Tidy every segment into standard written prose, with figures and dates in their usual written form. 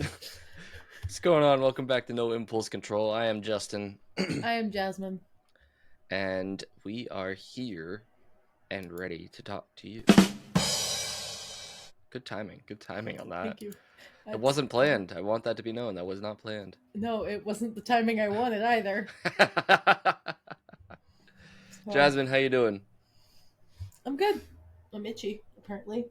What's going on? Welcome back to No Impulse Control. I am Justin, I am Jasmine. and we are here and ready to talk to you. Good timing. Good timing on that. Thank you. It That's wasn't planned. I want that to be known. That was not planned. no, it wasn't the timing I wanted either. So Jasmine, how you doing? I'm good. I'm itchy, apparently.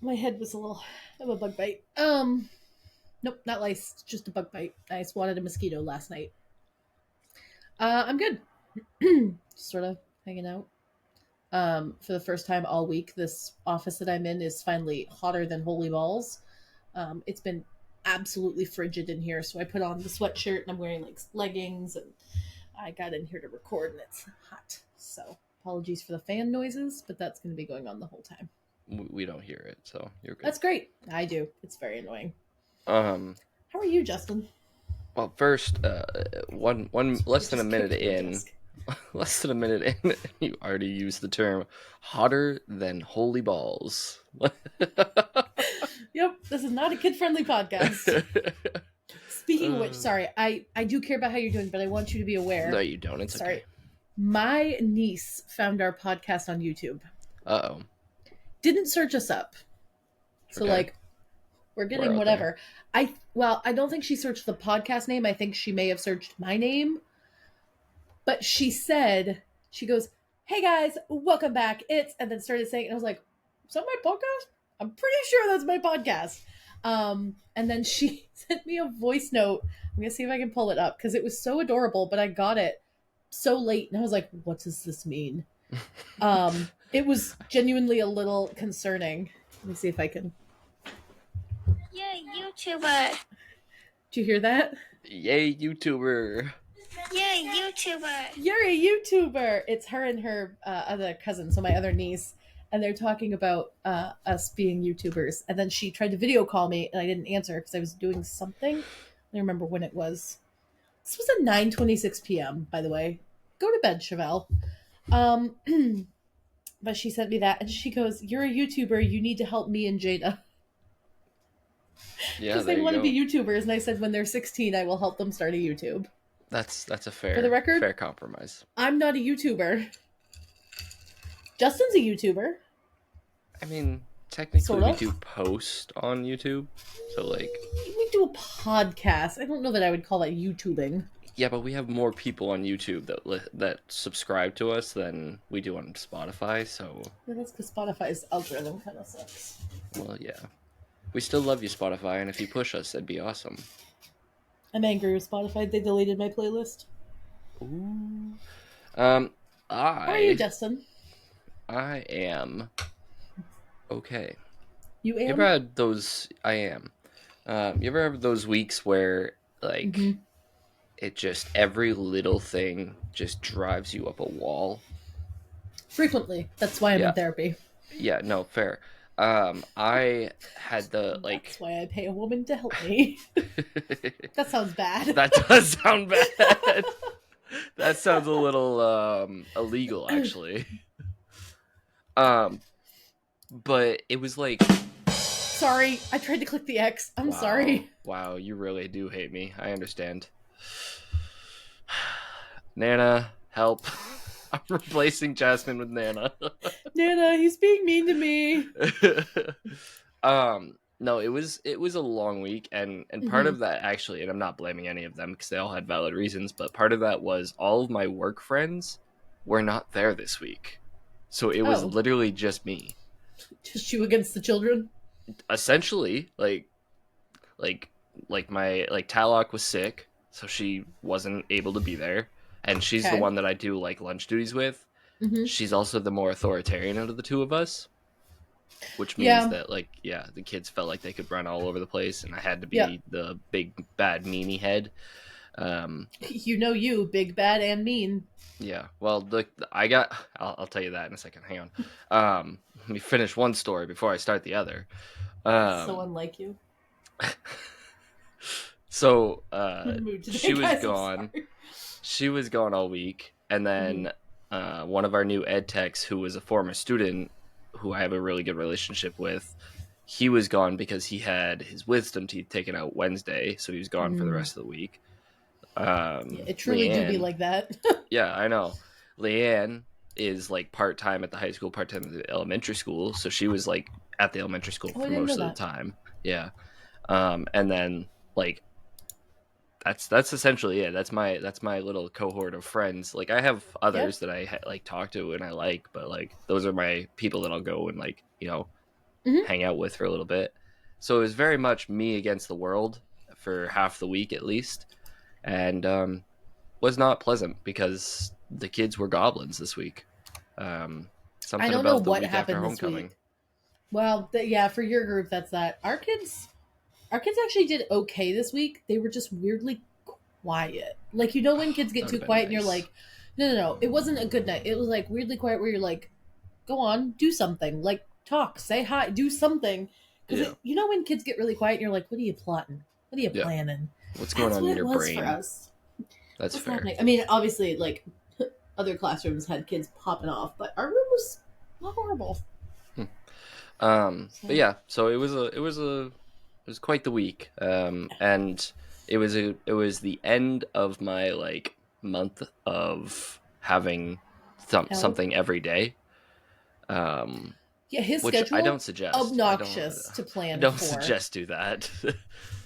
My head was a little of a bug bite. Nope, not lice, just a bug bite. I swatted a mosquito last night. I'm good. Just sort of hanging out. For the first time all week, this office that I'm in is finally hotter than holy balls. It's been absolutely frigid in here, so I put on the sweatshirt and I'm wearing like leggings, and I got in here to record and it's hot. So apologies for the fan noises, but that's going to be going on the whole time. We don't hear it, so you're good. That's great. I do. It's very annoying. Um. How are you, Justin? Well, first, one less than a Just minute kicked my in, desk. less than a minute in, you already used the term "hotter than holy balls." Yep, this is not a kid-friendly podcast. Speaking of which, sorry, I do care about how you're doing, but I want you to be aware. No, you don't. It's Sorry. okay. My niece found our podcast on YouTube. Uh-oh. Didn't search us up. So Okay. like we're getting We're whatever. I don't think she searched the podcast name. I think she may have searched my name. But she goes, "Hey guys, welcome back. It's," and then started saying, and I was like, "Is that my podcast? I'm pretty sure that's my podcast." And then she sent me a voice note. I'm gonna see if I can pull it up because it was so adorable, but I got it so late and I was like, what does this mean? It was genuinely a little concerning. Let me see if I can. Yeah, YouTuber. Did you hear that? Yay, YouTuber. Yeah, YouTuber. You're a YouTuber. It's her and her other cousin, so my other niece, and they're talking about us being YouTubers. And then she tried to video call me, and I didn't answer because I was doing something. I don't remember when it was. This was at 9:26 p.m. By the way, go to bed, Chevelle. But she sent me that, and she goes, "You're a YouTuber. You need to help me and Jada." Yeah, Because there they you want to go. be YouTubers, and I said when they're 16, I will help them start a YouTube. That's a For the record, fair compromise. I'm not a YouTuber. Justin's a YouTuber. I mean, technically Sort we of. do post on YouTube, so like, We do a podcast. I don't know that I would call that YouTubing. yeah, but we have more people on YouTube that subscribe to us than we do on Spotify. So, Yeah, that's because Spotify's algorithm kind of sucks. well, yeah, we still love you, Spotify, and if you push us, that'd be awesome. I'm angry with Spotify. They deleted my playlist. Ooh. How are you, Justin? I am okay. You You ever am? had those? I am. You ever have those weeks where like it just every little thing just drives you up a wall? Frequently. That's why I'm Yeah, in therapy. yeah, no, fair. I had the That's why I pay a woman to help me. That sounds bad. that does sound bad. That sounds a little illegal, actually. But it was like, Sorry, I tried to click the X. I'm wow, sorry. wow, you really do hate me. I understand. Nana, help. I'm replacing Jasmine with Nana. Nana, he's being mean to me. No, it was a long week, and part of that actually, and I'm not blaming any of them because they all had valid reasons, but part of that was all of my work friends were not there this week. So it was literally just me. Just you against the children? Essentially, like my Talok was sick, so she wasn't able to be there, and she's the one that I do like lunch duties with. She's also the more authoritarian out of the two of us, which means that like, yeah, the kids felt like they could run all over the place, and I had to be the big bad meanie head. You, big bad and mean. Yeah, well, I'll tell you that in a second. Hang on. Let me finish one story before I start the other. So unlike you. So Today, she was guys, gone. She was gone all week, and then one of our new ed techs, who was a former student, who I have a really good relationship with, he was gone because he had his wisdom teeth taken out Wednesday, so he was gone for the rest of the week. It truly do be like that. Yeah, I know. Leanne is like part-time at the high school, part-time at the elementary school, so she was like at the elementary school for most of the time. Yeah. And then like that's essentially it. That's my little cohort of friends. Like I have others that I like talk to and I like, but like those are my people that I'll go and like, hang out with for a little bit. So it was very much me against the world for half the week at least. And was not pleasant because the kids were goblins this week. Something I don't about know the what week happened after this homecoming. week. Well, for your group, that's that. Our kids actually did okay this week. They were just weirdly quiet. Like, when kids get too quiet and you're like, no, it wasn't a good night. It was like weirdly quiet where you're like, go on, do something. Like, talk, say hi, do something. Because when kids get really quiet and you're like, what are you plotting? What are you planning? What's going on in your brain? For us. That's fair. Happening? I mean, obviously, like, other classrooms had kids popping off, but our room was not horrible. But yeah, so it was quite the week. And it was the end of my like month of having something every day. His which schedule I don't suggest. Obnoxious to plan. I don't suggest do that.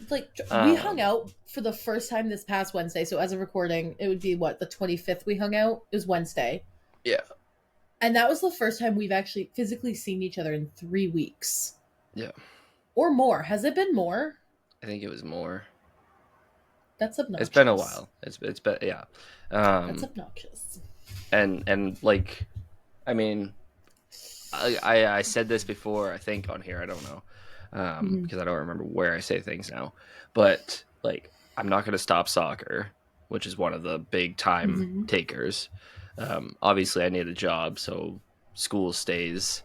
Like we hung out for the first time this past Wednesday. So as a recording, it would be the 25th we hung out. It was Wednesday. Yeah. And that was the first time we've actually physically seen each other in 3 weeks. Yeah. Or more. Has it been more? I think it was more. That's obnoxious. It's been a while. It's been yeah. That's obnoxious. And like, I mean, I said this before, I think on here, I don't know, because I don't remember where I say things now, but like, I'm not going to stop soccer, which is one of the big time takers. Obviously I need a job, so school stays.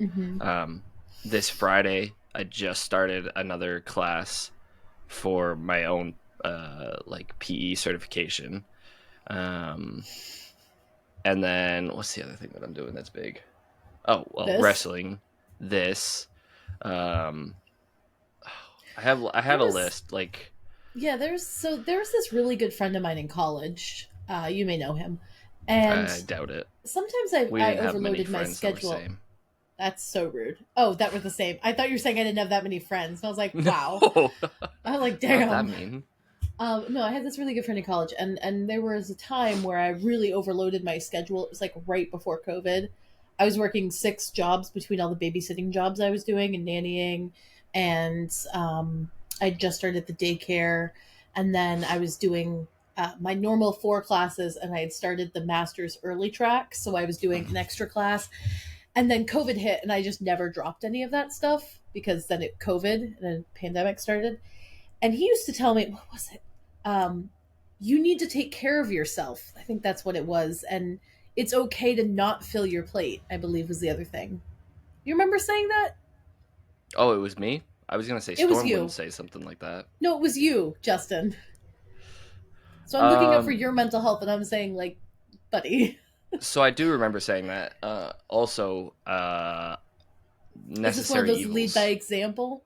This Friday, I just started another class for my own, like PE certification. And then what's the other thing that I'm doing that's big? Oh, well, wrestling. This. I had a list like. Yeah, there was this really good friend of mine in college. You may know him, and I doubt it. Sometimes I overloaded my schedule. That's so rude. Oh, that were the same. I thought you were saying I didn't have that many friends. And I was like, wow. No. I was like, damn. Not that mean. No, I had this really good friend in college, and there was a time where I really overloaded my schedule. It was like right before COVID. I was working 6 jobs between all the babysitting jobs I was doing and nannying, and I just started the daycare, and then I was doing my normal 4 classes, and I had started the master's early track, so I was doing an extra class, and then COVID hit, and I just never dropped any of that stuff because then COVID and then pandemic started, and he used to tell me, what was it? You need to take care of yourself. I think that's what it was, and it's okay to not fill your plate, I believe was the other thing. You remember saying that? Oh, it was me? I was going to say Storm wouldn't say something like that. No, it was you, Justin. So I'm looking up for your mental health, and I'm saying, like, buddy. So I do remember saying that. Also, necessary Is this one of those evils. Lead by example?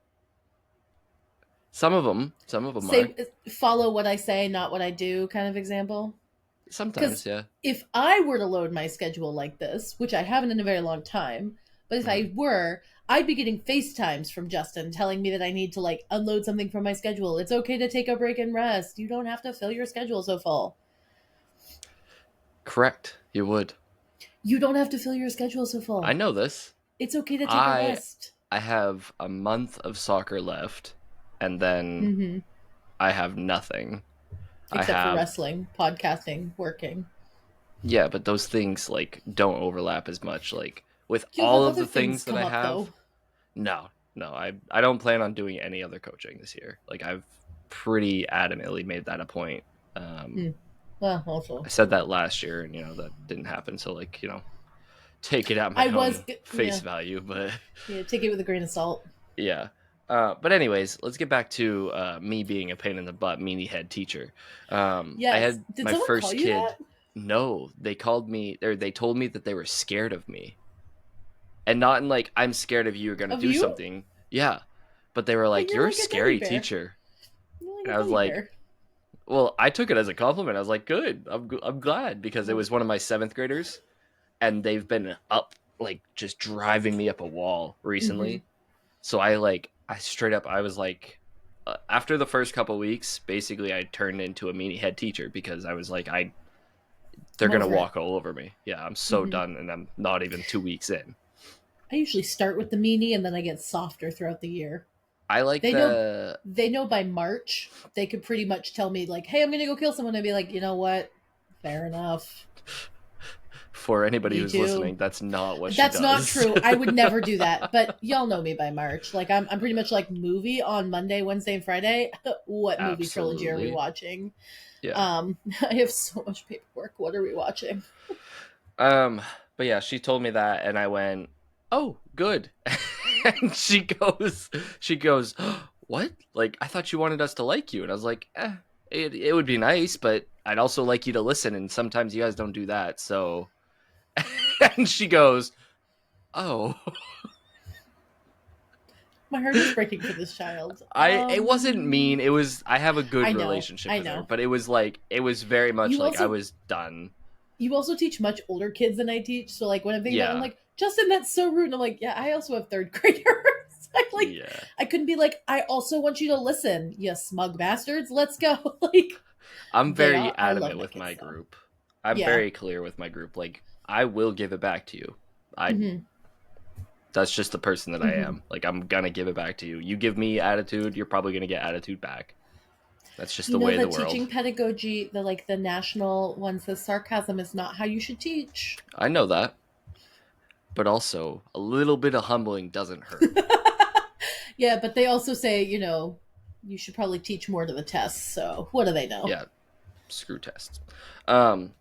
Some of them are. Follow what I say, not what I do kind of example? Sometimes, yeah. If I were to load my schedule like this, which I haven't in a very long time, but if I were, I'd be getting FaceTimes from Justin telling me that I need to like unload something from my schedule. It's okay to take a break and rest. You don't have to fill your schedule so full. Correct. You would. You don't have to fill your schedule so full. I know this. It's okay to take a rest. I have a month of soccer left, and then I have nothing. Except for wrestling, podcasting, working. Yeah, but those things like don't overlap as much. Like with all of the things that I have. No, I don't plan on doing any other coaching this year. Like I've pretty adamantly made that a point. Well, also I said that last year, and that didn't happen. So like take it at my own face value, but take it with a grain of salt. Yeah. But anyways, let's get back to me being a pain in the butt meanie head teacher. I had my first kid. That? No, they called me, or they told me that they were scared of me, and not in like I'm scared of you, you're gonna do something. Yeah, But they were like, "You're a like scary teacher." You're And I was like, well, I took it as a compliment. I was like, good. I'm glad, because it was one of my 7th graders, and they've been up, like, just driving me up a wall recently. Mm-hmm. So I straight up, I was like, after the first couple weeks, basically I turned into a meanie head teacher, because I was like, they're going to walk all over me. Yeah, I'm so done, and I'm not even 2 weeks in. I usually start with the meanie, and then I get softer throughout the year. I like they know by March they could pretty much tell me, like, hey, I'm gonna go kill someone. I'd be like, you know what, fair enough. For anybody who's listening, that's not what that's she does. not true. I would never do that. But y'all know me by March. Like, I'm pretty much like, movie on Monday, Wednesday, and Friday. What movie trilogy are we watching? Yeah. I have so much paperwork. What are we watching? But yeah, she told me that, and I went, oh, good. And she goes, what? Like, I thought you wanted us to like you. And I was like, it would be nice, but I'd also like you to listen, and sometimes you guys don't do that, so. And she goes, oh. My heart is breaking for this child. It wasn't mean. It was, I have a good relationship with her, but it was like, it was very much I was done. You also teach much older kids than I teach, so like when I'm thinking about it, I'm like, Justin, that's so rude. And I'm like, yeah, I also have 3rd graders. I couldn't be like, I also want you to listen, you smug bastards. Let's go. Like, I'm very adamant with my group. I'm very clear with my group. Like, I will give it back to you. That's just the person that I am. Like, I'm gonna give it back to you. You give me attitude, you're probably gonna get attitude back. That's just the way of the world. Teaching pedagogy, the national one says sarcasm is not how you should teach. I know that. But also, a little bit of humbling doesn't hurt. Yeah, but they also say, you should probably teach more to the tests. So what do they know? Yeah, screw tests. But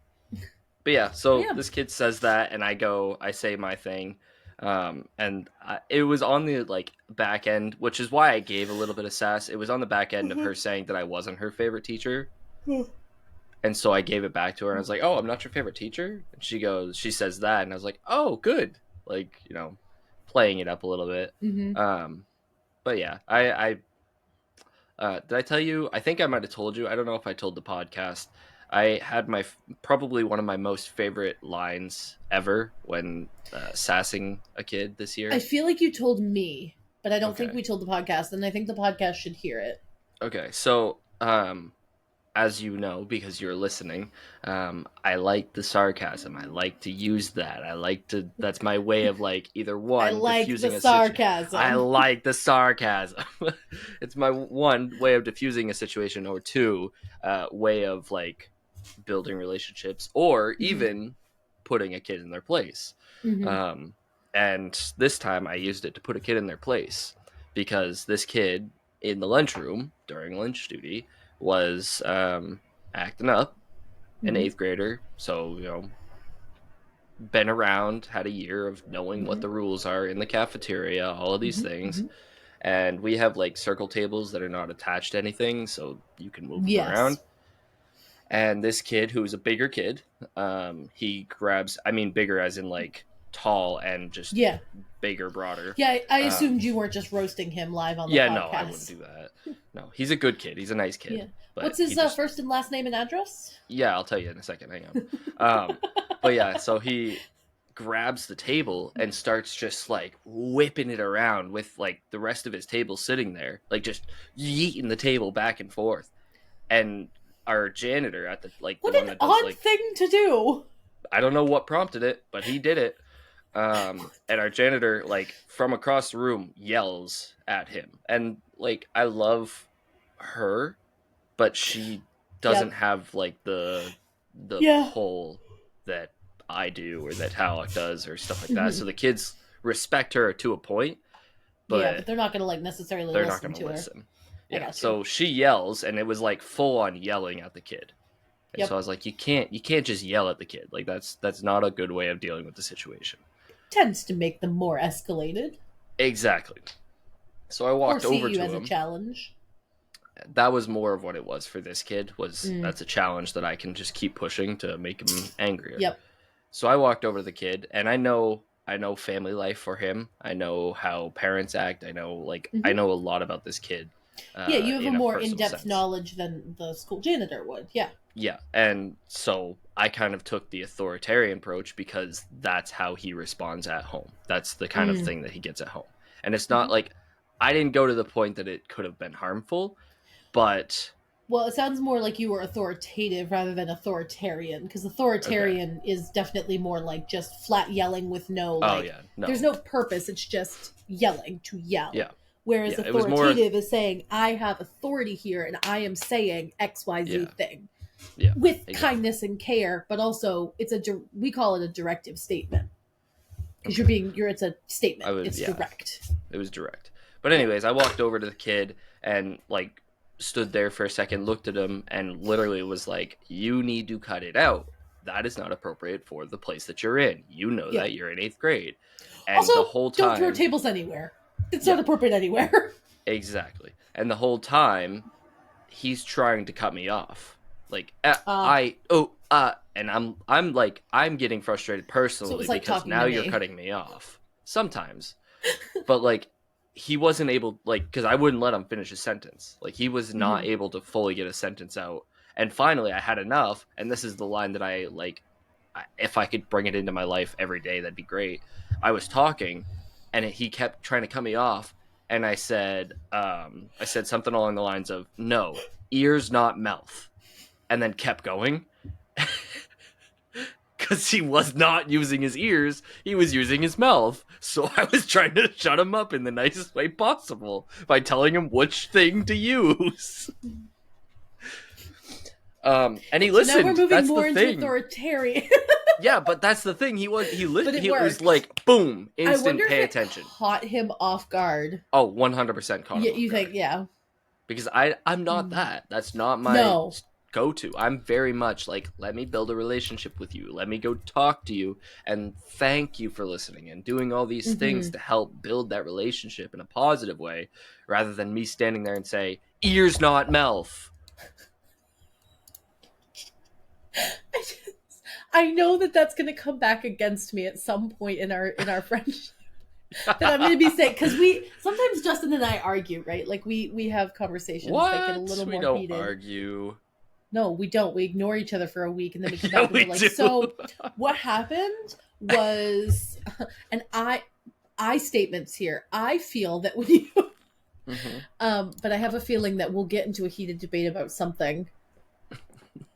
yeah, so this kid says that, and I say my thing. And it was on the back end, which is why I gave a little bit of sass. It was on the back end of her saying that I wasn't her favorite teacher. And so I gave it back to her, and I was like, oh, I'm not your favorite teacher? And she says that, and I was like, oh, good. Like, playing it up a little bit. But yeah, did I tell you? I think I might have told you. I don't know if I told the podcast. I had probably one of my most favorite lines ever when sassing a kid this year. I feel like you told me, but I don't think we told the podcast, and I think the podcast should hear it. Okay, so as you know, because you're listening, I like the sarcasm. I like to use that. That's my way of either one, I like diffusing the sarcasm. I like the sarcasm. It's my one way of diffusing a situation, or two, way of building relationships, or even putting a kid in their place. And this time I used it to put a kid in their place, because this kid in the lunchroom during lunch duty was acting up, an 8th grader. So, been around, had a year of knowing what the rules are in the cafeteria, all of these things. And we have circle tables that are not attached to anything, so you can move them around. And this kid, who's a bigger kid, he grabs, bigger as in tall and just bigger, broader. Yeah, I assumed you weren't just roasting him live on the podcast. Yeah, no, I wouldn't do that. No, he's a good kid. He's a nice kid. Yeah. But what's his first and last name and address? Yeah, I'll tell you in a second. Hang on. But yeah, so he grabs the table and starts just whipping it around with the rest of his table sitting there, just yeeting the table back and forth. And our janitor at the what the one that does, odd thing to do. I don't know what prompted it, but he did it. And our janitor from across the room yells at him, and I love her, but she doesn't have the pull that I do, or that Halleck does, or stuff like that. So the kids respect her to a point, but they're not going to necessarily listen to her. Yeah, so she yells, and it was full on yelling at the kid. And so I was like, you can't just yell at the kid. That's not a good way of dealing with the situation. It tends to make them more escalated. Exactly. So I walked over to him. Or see you as a challenge. That was more of what it was for this kid. That's a challenge that I can just keep pushing to make him angrier. Yep. So I walked over to the kid, and I know I know family life for him. I know how parents act. I know I know a lot about this kid. Yeah, you have a more in-depth sense. Knowledge than the school janitor would. Yeah. Yeah, and so I kind of took the authoritarian approach because that's how he responds at home. That's the kind of thing that he gets at home. And it's not like I didn't go to the point that it could have been harmful, but well, it sounds more like you were authoritative rather than authoritarian, because authoritarian is definitely more like just flat yelling with no there's no purpose. It's just yelling to yell. Yeah. Whereas authoritative is saying, I have authority here and I am saying XYZ thing. Yeah. With kindness and care, but also we call it a directive statement. Because it's a statement. It's direct. It was direct. But anyways, I walked over to the kid and stood there for a second, looked at him, and literally was like, you need to cut it out. That is not appropriate for the place that you're in. You know that you're in 8th grade. And also, the whole time, don't throw tables anywhere. It's not appropriate anywhere. Exactly. And the whole time, he's trying to cut me off. And I'm getting frustrated personally because now you're cutting me off. Sometimes. But he wasn't able, because I wouldn't let him finish his sentence. He was not able to fully get a sentence out. And finally, I had enough. And this is the line that if I could bring it into my life every day, that'd be great. I was talking, and he kept trying to cut me off. And I said something along the lines of, no, ears, not mouth. And then kept going. Because he was not using his ears, he was using his mouth. So I was trying to shut him up in the nicest way possible by telling him which thing to use. And he listened. Now we're moving more into authoritarian. Yeah, but that's the thing. He listened. He was like, boom, instant pay attention. Caught him off guard. Oh, 100% caught him off guard. You think, yeah. Because I'm not that. That's not my go-to. I'm very much let me build a relationship with you. Let me go talk to you and thank you for listening and doing all these things to help build that relationship in a positive way, rather than me standing there and say, ears, not mouth. I know that's going to come back against me at some point in our friendship. That I'm going to be saying, because sometimes Justin and I argue, right? We have conversations that get a little more heated. We don't argue. No, we don't. We ignore each other for a week, and then we come back and we're like, so what happened was, and I statements here. I feel that when you, but I have a feeling that we'll get into a heated debate about something.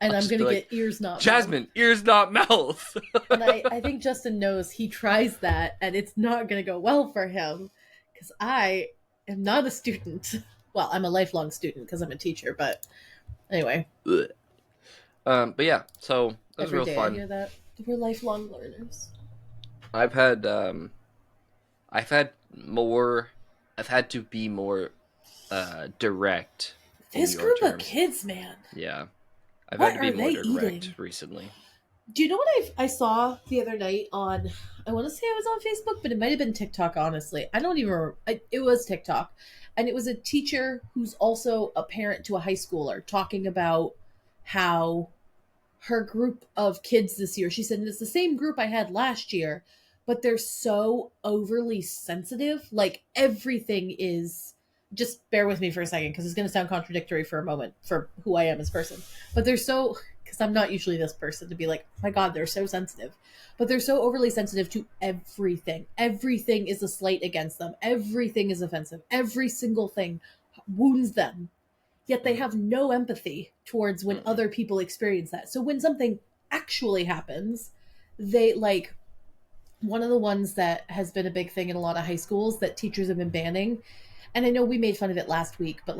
And I'm going to get ears, not Jasmine, mouth. Ears, not mouth. And I think Justin knows he tries that, and it's not going to go well for him, because I am not a student. Well, I'm a lifelong student because I'm a teacher, but anyway. But yeah, so it was Every real day fun. I hear that. We're lifelong learners. I've had to be more direct. This group of kids, man. Yeah. I've had to be more direct recently. Do you know what I saw the other night on, I want to say it was on Facebook, but it might have been TikTok, honestly. I don't even remember. It was TikTok. And it was a teacher who's also a parent to a high schooler talking about how her group of kids this year, she said, and it's the same group I had last year, but they're so overly sensitive. Everything is, just bear with me for a second, because it's going to sound contradictory for a moment for who I am as a person. But they're so, because I'm not usually this person to be like, oh my God, they're so sensitive. But they're so overly sensitive to everything. Everything is a slight against them. Everything is offensive. Every single thing wounds them. Yet they have no empathy towards when other people experience that. So when something actually happens, they one of the ones that has been a big thing in a lot of high schools that teachers have been banning. And I know we made fun of it last week, but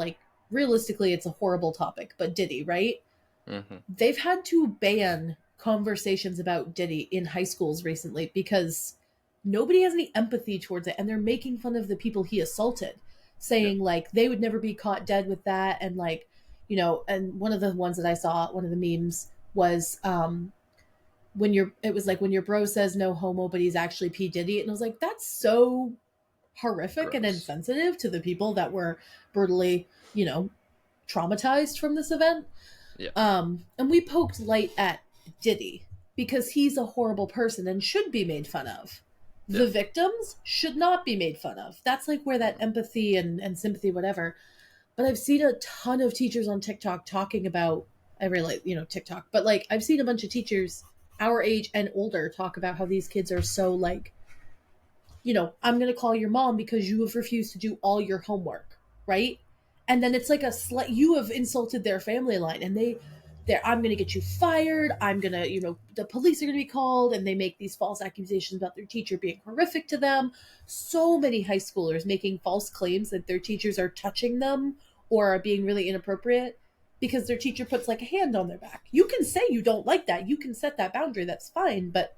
realistically, it's a horrible topic. But Diddy, right? Mm-hmm. They've had to ban conversations about Diddy in high schools recently because nobody has any empathy towards it. And they're making fun of the people he assaulted, saying they would never be caught dead with that. And and one of the ones that I saw, one of the memes was, when your bro says no homo, but he's actually P. Diddy. And I was like, that's so horrific. Gross. And insensitive to the people that were brutally, traumatized from this event. Yeah. And we poked light at Diddy because he's a horrible person and should be made fun of. The victims should not be made fun of. That's like where that empathy and sympathy, whatever. But I've seen a ton of teachers on TikTok talking about, I really, TikTok, but like I've seen a bunch of teachers our age and older talk about how these kids are so like, I'm going to call your mom because you have refused to do all your homework, right? And then it's like you have insulted their family line, and I'm going to get you fired. I'm going to, the police are going to be called, and they make these false accusations about their teacher being horrific to them. So many high schoolers making false claims that their teachers are touching them or are being really inappropriate because their teacher puts like a hand on their back. You can say you don't like that. You can set that boundary. That's fine. But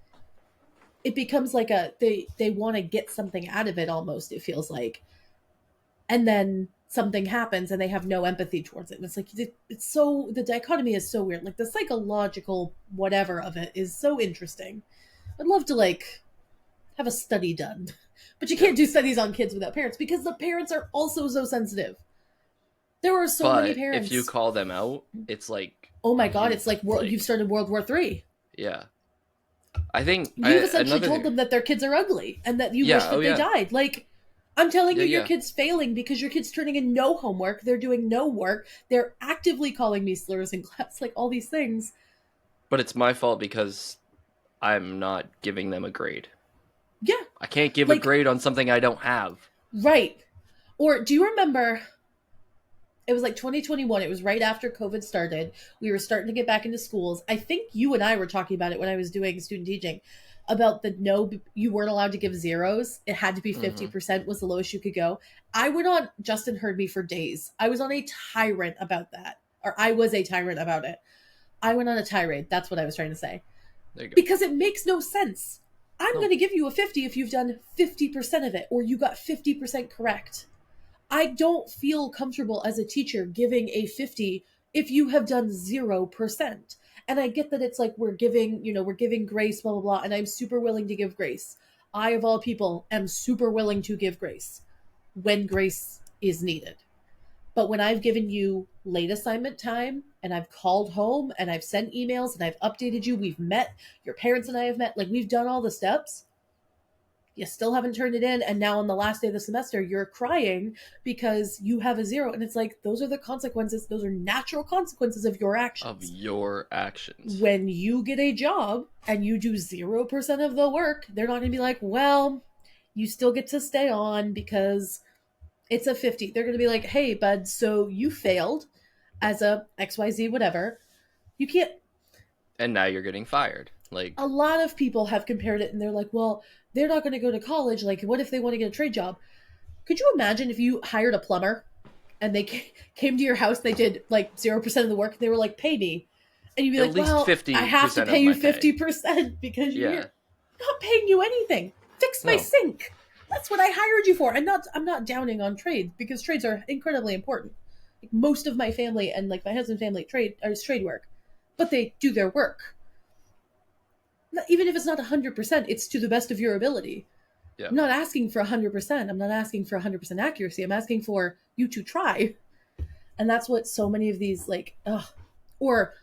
it becomes like they want to get something out of it almost, it feels like. And then something happens and they have no empathy towards it. And it's like, it's so, the dichotomy is so weird. Like the psychological whatever of it is so interesting. I'd love to like have a study done, but you can't do studies on kids without parents because the parents are also so sensitive. There are so many parents. If you call them out, it's like, oh my God, it's like you've started World War III. Yeah. I think you've essentially told them that their kids are ugly and that you wish that they died. Like, I'm telling you, your kid's failing because your kid's turning in no homework. They're doing no work. They're actively calling me slurs in class, like all these things. But it's my fault because I'm not giving them a grade. Yeah. I can't give a grade on something I don't have. Right. Or do you remember, it was like 2021. It was right after COVID started. We were starting to get back into schools. I think you and I were talking about it when I was doing student teaching. About you weren't allowed to give zeros. It had to be 50% was the lowest you could go. I went on, Justin heard me for days. I was on a tirade about that. Or I was a tyrant about it. I went on a tirade. That's what I was trying to say. There you go. Because it makes no sense. I'm going to give you a 50 if you've done 50% of it, or you got 50% correct. I don't feel comfortable as a teacher giving a 50 if you have done 0%. And I get that it's like we're giving grace, blah, blah, blah. And I'm super willing to give grace. I, of all people, am super willing to give grace when grace is needed. But when I've given you late assignment time and I've called home and I've sent emails and I've updated you, we've met, your parents and I have met, like we've done all the steps. You still haven't turned it in, and now on the last day of the semester, you're crying because you have a 0. And it's like, those are the consequences. Those are natural consequences of your actions. Of your actions. When you get a job and you do 0% of the work, they're not going to be like, well, you still get to stay on because it's a 50. They're going to be like, hey, bud, so you failed as a XYZ, whatever. You can't. And now you're getting fired. Like, a lot of people have compared it and they're like, well, they're not going to go to college. Like, what if they want to get a trade job? Could you imagine if you hired a plumber and they came to your house, they did like 0% of the work, and they were like, pay me. And you'd be like, well, I have to pay you 50% because you're not paying you anything. Fix my sink. That's what I hired you for. And I'm not downing on trades because trades are incredibly important. Like, most of my family and like my husband's family is trade work, but they do their work. Even if it's not 100%, it's to the best of your ability. Yeah. I'm not asking for 100%. I'm not asking for 100% accuracy. I'm asking for you to try. And that's what so many of these or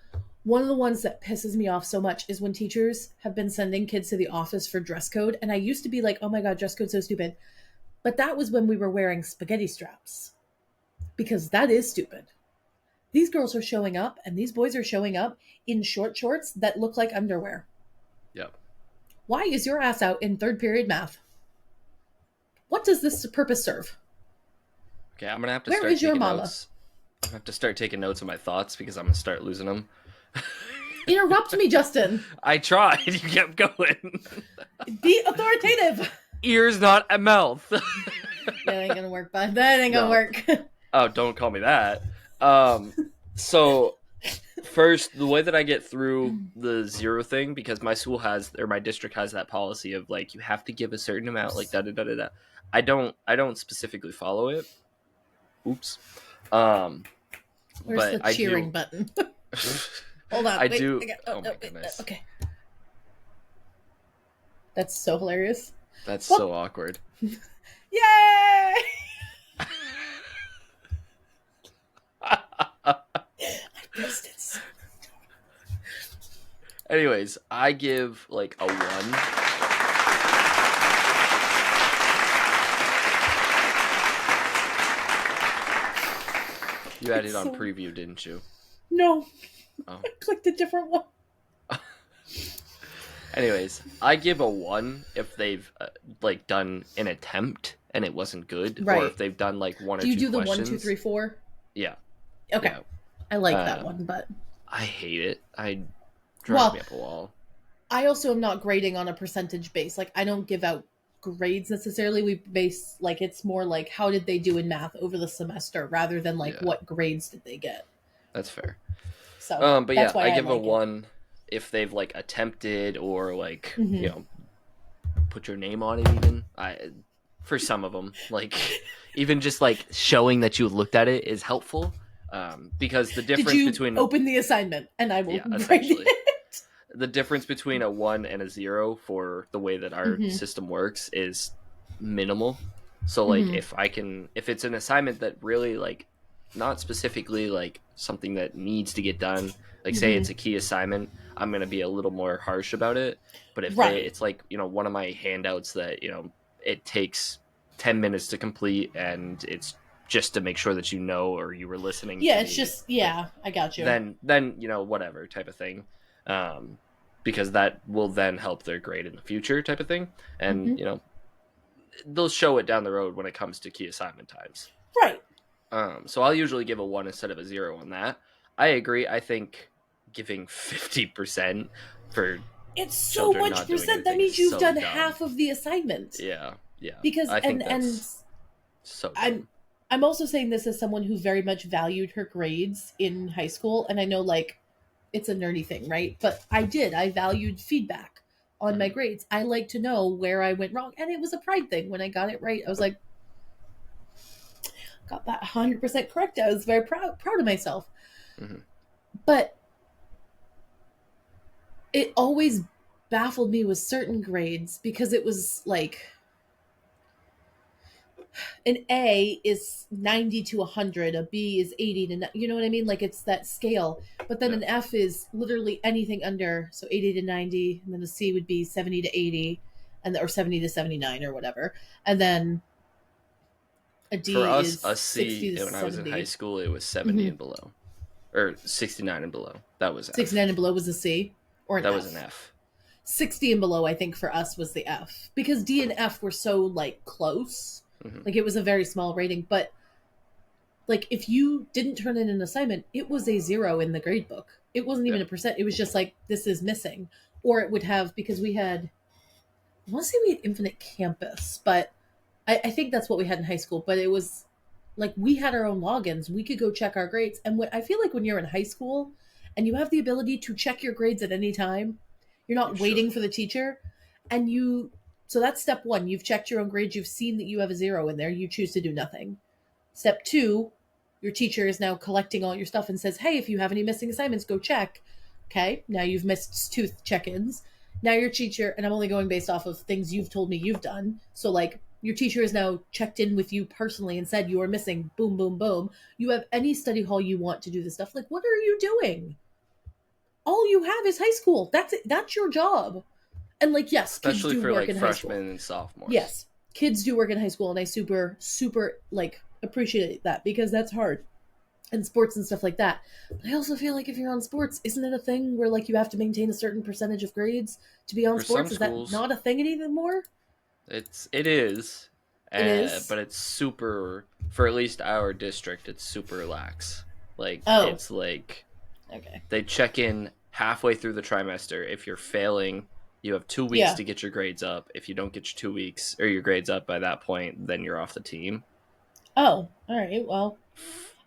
one of the ones that pisses me off so much is when teachers have been sending kids to the office for dress code. And I used to be like, oh my God, dress code's so stupid. But that was when we were wearing spaghetti straps, because that is stupid. These girls are showing up and these boys are showing up in short shorts that look like underwear. Yep. Why is your ass out in third period math? What does this purpose serve? Okay, I'm gonna have to Where start is your taking mama? notes. I have to start taking notes of my thoughts because I'm gonna start losing them. Interrupt me, Justin. I tried. You kept going. Be authoritative. Ears, not a mouth. That ain't gonna work, bud. That ain't gonna work. Oh, don't call me that. So first, the way that I get through the 0 thing, because my school my district has that policy of like, you have to give a certain amount, like da da da da da. I don't specifically follow it. Oops. Where's but the cheering button? Hold on. I do. Oh my goodness. Okay. That's so hilarious. That's so awkward. Yay! Anyways, I give like a 1. You had it on preview, didn't you? No. Oh. I clicked a different one. Anyways, I give a 1 if they've like done an attempt and it wasn't good, or if they've done like 1 or 2 questions. Do you do the 1, 2, 3, 4? Yeah. Okay. Yeah. I like that one, but I hate it. I drive me up a wall. I also am not grading on a percentage base. Like, I don't give out grades necessarily. We base, like, it's more like how did they do in math over the semester rather than like what grades did they get. That's fair. So, but yeah, I give a 1 if they've like attempted or like you know, put your name on it. Even for some of them, like even just like showing that you looked at it is helpful. Because the difference between open the assignment and I will essentially the difference between a 1 and a 0 for the way that our system works is minimal. So like if it's an assignment that really like not specifically like something that needs to get done, like say it's a key assignment, I'm going to be a little more harsh about it. But if it's like, you know, one of my handouts that, you know, it takes 10 minutes to complete and it's just to make sure that you know or you were listening to it's just I got you. Then you know, whatever type of thing. Because that will then help their grade in the future type of thing. And you know, they'll show it down the road when it comes to key assignment times. Right. So I'll usually give a 1 instead of a 0 on that. I agree. I think giving 50% for it's so much percent. That means you've done half of the assignment. Yeah. Because I think that's so dumb. I'm also saying this as someone who very much valued her grades in high school, and I know like it's a nerdy thing, right? But I valued feedback on my grades. I like to know where I went wrong, and it was a pride thing. When I got it right, I was like, got that 100% correct. I was very proud of myself. But it always baffled me with certain grades because it was like an A is 90 to 100, a B is 80 to 90, you know what I mean? Like it's that scale. But then an F is literally anything under, so 80 to 90, and then a C would be 70 to 80, or 70 to 79 or whatever. And then a D for us, is a C, 60 to when 70. I was in high school, it was 70 and below. Or 69 and below. That was F. 69 and below was a C? Or an F? That was an F. 60 and below, I think, for us was the F. Because D and F were so, like, close. Like, it was a very small rating. But, like, if you didn't turn in an assignment, it was a 0 in the grade book. It wasn't even a percent. It was just like, this is missing. Or it would have, because we had, I want to say we had Infinite Campus, but I think that's what we had in high school. But it was, like, we had our own logins. We could go check our grades. And I feel like when you're in high school and you have the ability to check your grades at any time, you're not waiting for the teacher. And so that's step 1. You've checked your own grades. You've seen that you have a 0 in there. You choose to do nothing. Step 2, your teacher is now collecting all your stuff and says, hey, if you have any missing assignments, go check. Okay, now you've missed 2 check-ins. Now your teacher, and I'm only going based off of things you've told me you've done. So like your teacher has now checked in with you personally and said you are missing, boom, boom, boom. You have any study hall you want to do this stuff. Like, what are you doing? All you have is high school. That's it. That's your job. And like, yes, especially kids do for work like in freshmen high school. and sophomores. Yes, kids do work in high school, and I super, super like appreciate that because that's hard. And sports and stuff like that. But I also feel like if you're on sports, isn't it a thing where like you have to maintain a certain percentage of grades to be on for sports? Is schools, that not a thing anymore? It is. It is, but it's super, for at least our district, it's super lax. Like it's like they check in halfway through the trimester. If you're failing, you have 2 weeks to get your grades up. If you don't get your 2 weeks or your grades up by that point, then you're off the team. Oh, all right. Well,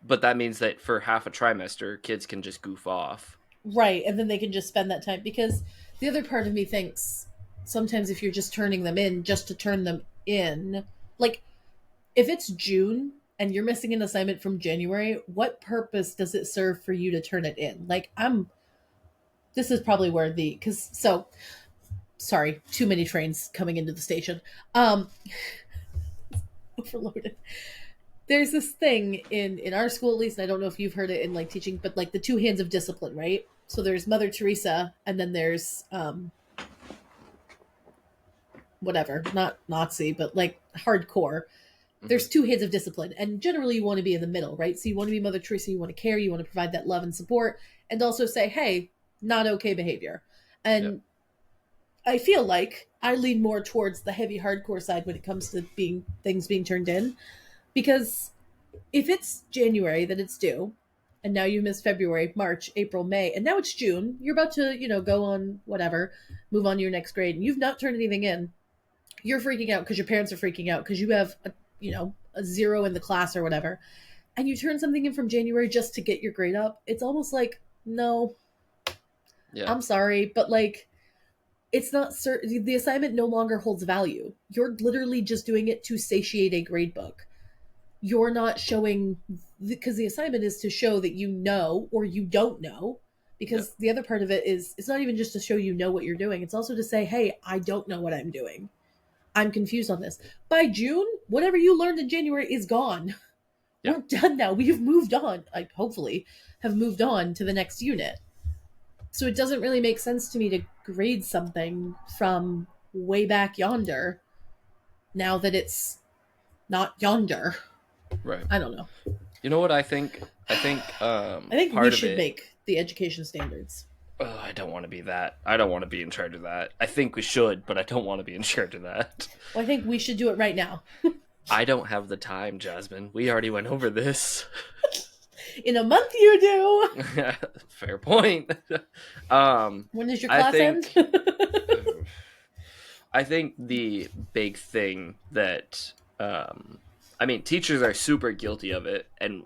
but that means that for half a trimester, kids can just goof off. Right, and then they can just spend that time. Because the other part of me thinks sometimes if you're just turning them in just to turn them in, like if it's June and you're missing an assignment from January, what purpose does it serve for you to turn it in? Like this is probably where sorry, too many trains coming into the station. Overloaded. There's this thing in our school, at least, and I don't know if you've heard it in like teaching, but like the 2 hands of discipline, right? So there's Mother Teresa, and then there's whatever, not Nazi, but like hardcore. there's two heads of discipline, and generally you want to be in the middle, right? So you want to be Mother Teresa, you want to care, you want to provide that love and support, and also say, hey, not okay behavior. And I feel like I lean more towards the heavy hardcore side when it comes to things being turned in, because if it's January that it's due, and now you missed February, March, April, May, and now it's June, you're about to, go on whatever, move on to your next grade, and you've not turned anything in, you're freaking out because your parents are freaking out because you have a 0 in the class or whatever, and you turn something in from January just to get your grade up. It's almost like, no, I'm sorry, but like, it's not certain. The assignment no longer holds value. You're literally just doing it to satiate a grade book. You're not showing, because the assignment is to show that you know or you don't know, because the other part of it is, it's not even just to show you know what you're doing. It's also to say, hey, I don't know what I'm doing. I'm confused on this. By June, whatever you learned in January is gone. We're done now. We've moved on. I hopefully have moved on to the next unit. So it doesn't really make sense to me to grade something from way back yonder now that it's not yonder. Right. I don't know. You know what I think? I think we should make the education standards. Oh, I don't want to be that. I don't want to be in charge of that. I think we should, but I don't want to be in charge of that. Well, I think we should do it right now. I don't have the time, Jasmine. We already went over this. In a month you do. Fair point. When does your class end? I think the big thing that teachers are super guilty of it, and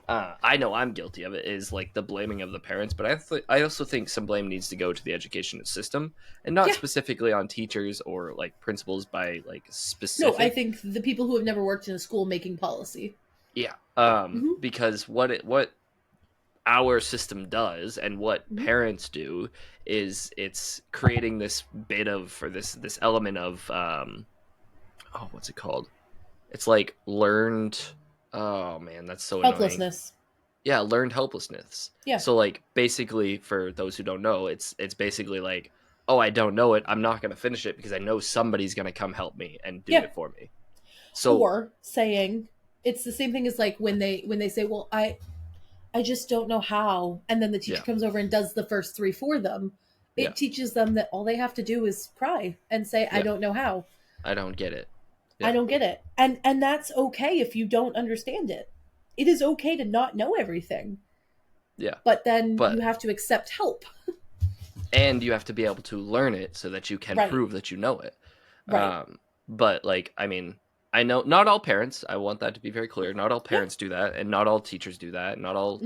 I know I'm guilty of it, is like the blaming of the parents, but I also think some blame needs to go to the education system, and not specifically on teachers or like principals by like specific. No, I think the people who have never worked in a school making policy. Yeah. Because what our system does and what parents do is it's creating this bit of, or this element of what's it called? It's like learned, oh man, that's so helplessness. Annoying. Yeah, learned helplessness. Yeah. So like basically, for those who don't know, it's basically like, oh, I don't know it, I'm not going to finish it because I know somebody's going to come help me and do it for me. So, or saying, it's the same thing as like when they say, well, I just don't know how, and then the teacher comes over and does the first 3 for them. It teaches them that all they have to do is cry and say, I don't know how. I don't get it. I don't get it. And that's okay if you don't understand it. It is okay to not know everything. Yeah. But then you have to accept help. And you have to be able to learn it so that you can prove that you know it. Right. But like, I know not all parents, I want that to be very clear, not all parents do that, and not all teachers do that, not all,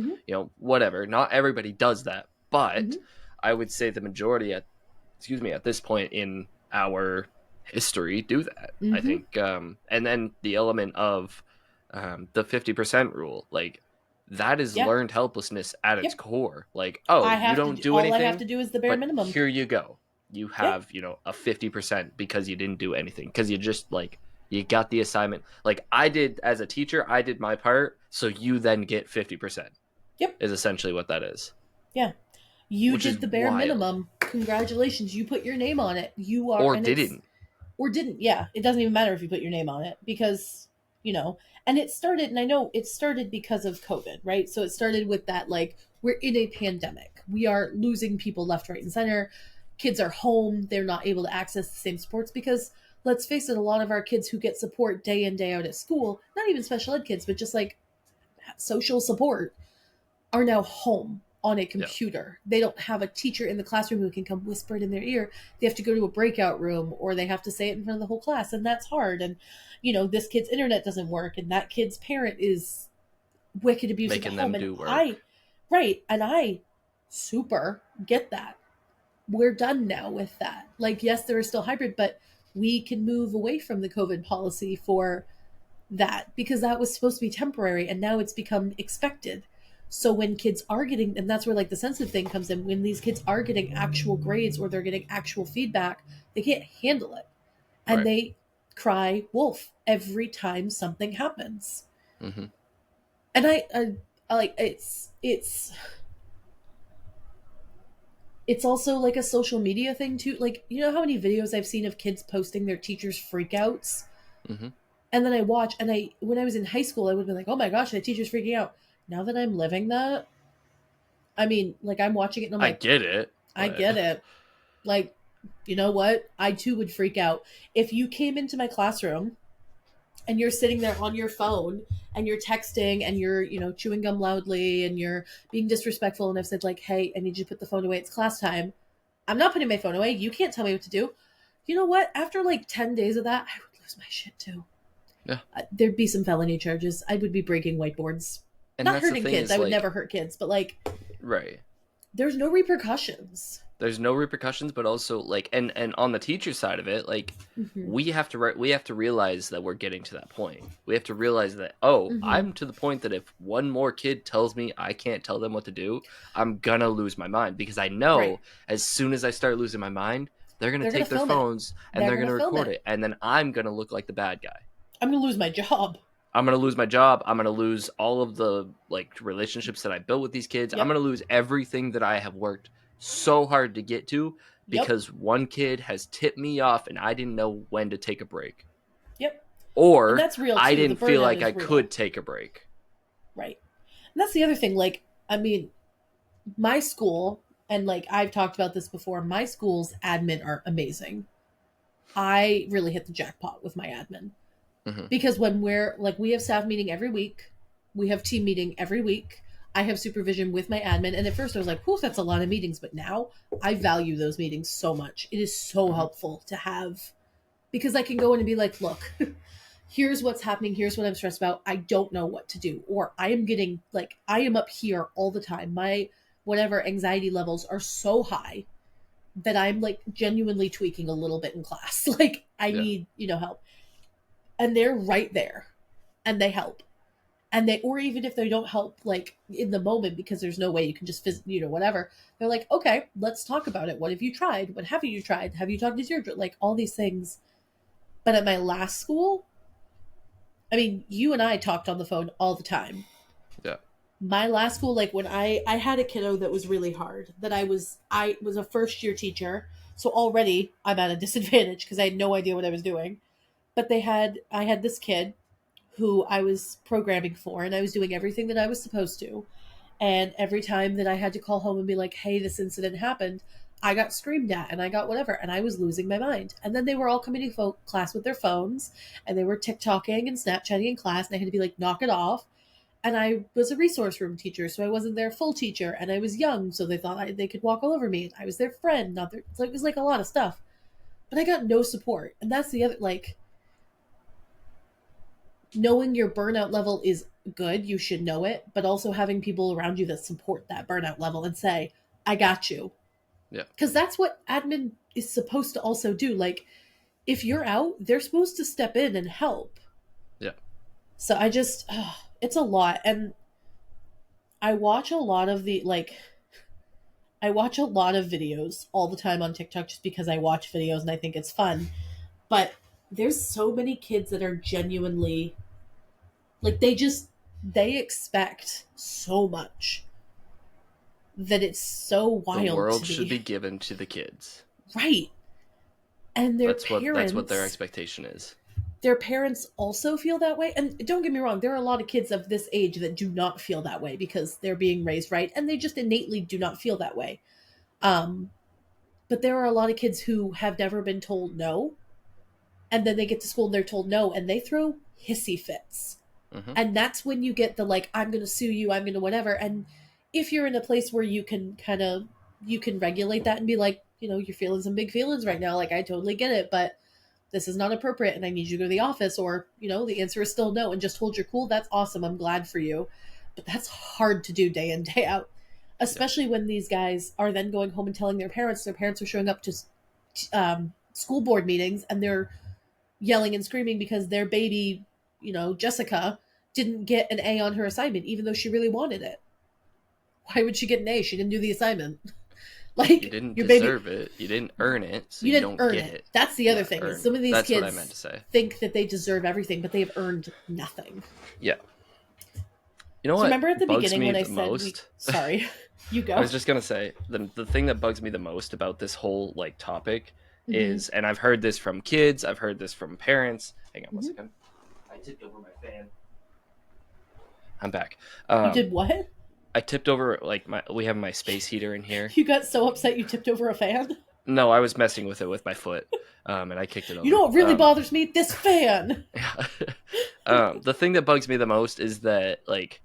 whatever. Not everybody does that. But I would say the majority at this point in our history do that. I think, and then the element of the 50% rule, like that is learned helplessness at its core. Like, oh, you don't do anything. All I have to do is the bare minimum. Here you go. You have, a 50% because you didn't do anything. Because you just like, you got the assignment. Like I did as a teacher, I did my part. So you then get 50%. Yep. Is essentially what that is. Yeah. You did the bare minimum. Congratulations. You put your name on it. You are. Or didn't. Or didn't. Yeah. It doesn't even matter if you put your name on it because, and it started, and I know it started because of COVID, right? So it started with that, like, we're in a pandemic. We are losing people left, right, and center. Kids are home. They're not able to access the same supports because, let's face it, a lot of our kids who get support day in, day out at school, not even special ed kids, but just like social support, are now home on a computer. They don't have a teacher in the classroom who can come whisper it in their ear. They have to go to a breakout room, or they have to say it in front of the whole class, and that's hard. And, this kid's internet doesn't work, and that kid's parent is wicked abusive making at home. Them do work. And I super get that. We're done now with that. Like, yes, there is still hybrid, but we can move away from the COVID policy for that because that was supposed to be temporary, and now it's become expected. So when kids are getting, and that's where like the sensitive thing comes in, when these kids are getting actual grades or they're getting actual feedback, they can't handle it. And they cry wolf every time something happens. Mm-hmm. And I like, it's also like a social media thing too. Like, how many videos I've seen of kids posting their teachers' freakouts? Mm-hmm. And then I watch, and when I was in high school, I would be like, oh my gosh, that teacher's freaking out. Now that I'm living that, I mean, like, I'm watching it and I'm like, I get it. I get it. Like, you know what? I too would freak out. If you came into my classroom and you're sitting there on your phone and you're texting and you're, chewing gum loudly and you're being disrespectful, and I've said, like, hey, I need you to put the phone away. It's class time. I'm not putting my phone away. You can't tell me what to do. You know what? After like 10 days of that, I would lose my shit too. Yeah. There'd be some felony charges. I would be breaking whiteboards. And not hurting kids. I would never hurt kids, but like, right. There's no repercussions. There's no repercussions, but also like, and on the teacher side of it, like, we have to realize that we're getting to that point. We have to realize that, I'm to the point that if one more kid tells me I can't tell them what to do, I'm gonna lose my mind, because I know as soon as I start losing my mind, they're gonna take their phones and they're gonna record it, and then I'm gonna look like the bad guy. I'm gonna lose my job. I'm going to lose my job. I'm going to lose all of the like relationships that I built with these kids. Yep. I'm going to lose everything that I have worked so hard to get to because one kid has tipped me off and I didn't know when to take a break. Yep. Or that's real too. I didn't feel like I could take a break. Right. And that's the other thing. Like, I mean, my school, and like I've talked about this before, my school's admin are amazing. I really hit the jackpot with my admin. Because when we have staff meeting every week, we have team meeting every week, I have supervision with my admin, and at first I was like, that's a lot of meetings, but now I value those meetings so much. It is so helpful to have, because I can go in and be like, look, here's what's happening, here's what I'm stressed about, I don't know what to do, or I am up here all the time, my whatever anxiety levels are so high that I'm like genuinely tweaking a little bit in class. Like, I need, help. And they're right there and they help. And or even if they don't help, like in the moment, because there's no way you can just, whatever. They're like, okay, let's talk about it. What have you tried? What haven't you tried? Have you talked to your, like all these things. But at my last school, I mean, you and I talked on the phone all the time. Yeah. My last school, like when I had a kiddo that was really hard, that I was a first year teacher. So already I'm at a disadvantage because I had no idea what I was doing. But I had this kid who I was programming for, and I was doing everything that I was supposed to. And every time that I had to call home and be like, hey, this incident happened, I got screamed at and I got whatever, and I was losing my mind. And then they were all coming to class with their phones, and they were TikToking and Snapchatting in class, and I had to be like, knock it off. And I was a resource room teacher, so I wasn't their full teacher, and I was young, so they thought they could walk all over me. I was their friend, not their. So it was like a lot of stuff. But I got no support, and that's the other, like, knowing your burnout level is good, you should know it, but also having people around you that support that burnout level and say, I got you. Yeah. Because that's what admin is supposed to also do. Like, if you're out, they're supposed to step in and help. Yeah. So it's a lot. And I watch a lot of videos all the time on TikTok just because I watch videos and I think it's fun. But there's so many kids that are genuinely, like, they expect so much that it's so wild. The world should be given to the kids. Right. And that's what their expectation is. Their parents also feel that way. And don't get me wrong, there are a lot of kids of this age that do not feel that way because they're being raised right, and they just innately do not feel that way. But there are a lot of kids who have never been told no. And then they get to school and they're told no, and they throw hissy fits. Mm-hmm. And that's when you get the, like, I'm going to sue you, I'm going to whatever. And if you're in a place where you can regulate that and be like, you're feeling some big feelings right now. Like, I totally get it, but this is not appropriate and I need you to go to the office, or, the answer is still no, and just hold your cool. That's awesome. I'm glad for you. But that's hard to do day in, day out, especially when these guys are then going home and telling their parents are showing up to school board meetings and they're yelling and screaming because their baby, Jessica, didn't get an A on her assignment, even though she really wanted it. Why would she get an A? She didn't do the assignment. Like, you didn't deserve it. You didn't earn it, so you don't get it. That's the other thing. Some of these kids what I meant to say. Think that they deserve everything, but they have earned nothing. Yeah. You know what? Remember at the beginning when I said, most? Sorry, you go. I was just gonna say the thing that bugs me the most about this whole topic is, and I've heard this from kids, I've heard this from parents. Hang on one second. tipped over my fan. I'm back. You did what? I tipped over, like, we have my space heater in here. You got so upset you tipped over a fan? No, I was messing with it with my foot, and I kicked it over. You know what really bothers me? This fan! The thing that bugs me the most is that, like